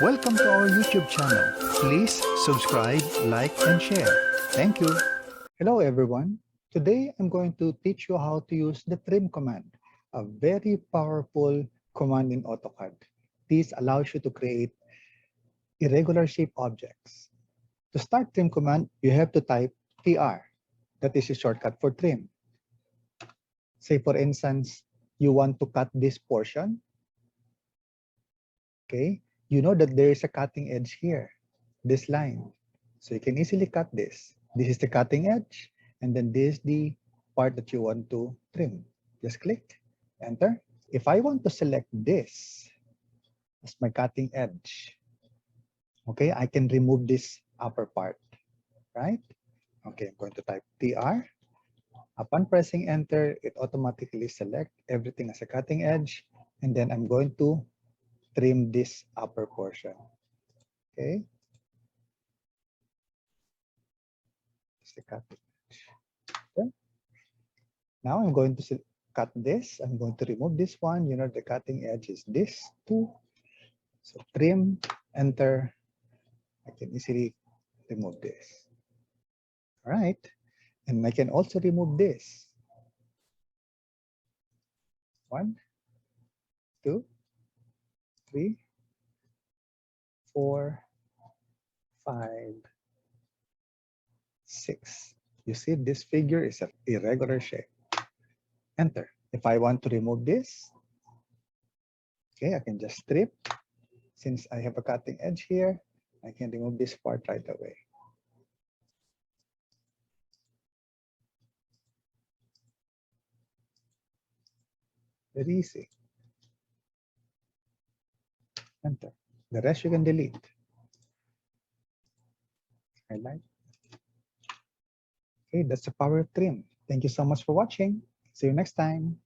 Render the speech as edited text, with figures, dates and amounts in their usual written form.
Welcome to our YouTube channel. Please subscribe, like, and share. Thank you. Hello everyone. Today I'm going to teach you how to use the trim command, a very powerful command in AutoCAD. This allows you to create irregular shape objects. To start trim command, you have to type TR. That is a shortcut for trim. Say for instance, you want to cut this portion. Okay, you know that there is a cutting edge here, this line. So you can easily cut this. This is the cutting edge, and then this is the part that you want to trim. Just click, enter. If I want to select this as my cutting edge, okay, I can remove this upper part, right? Okay, I'm going to type TR. Upon pressing enter, it automatically selects everything as a cutting edge, and then I'm going to trim this upper portion. Okay. Just the cutting edge. Okay. Now I'm going to cut this. I'm going to remove this one. You know, the cutting edge is this two. So trim, enter. I can easily remove this. All right. And I can also remove this. 1, 2, 3, 4, 5, 6. You see, this figure is an irregular shape. Enter. If I want to remove this, okay, I can just strip. Since I have a cutting edge here, I can remove this part right away. Very easy. Enter. The rest you can delete. Highlight. Okay, that's the power of trim. Thank you so much for watching. See you next time.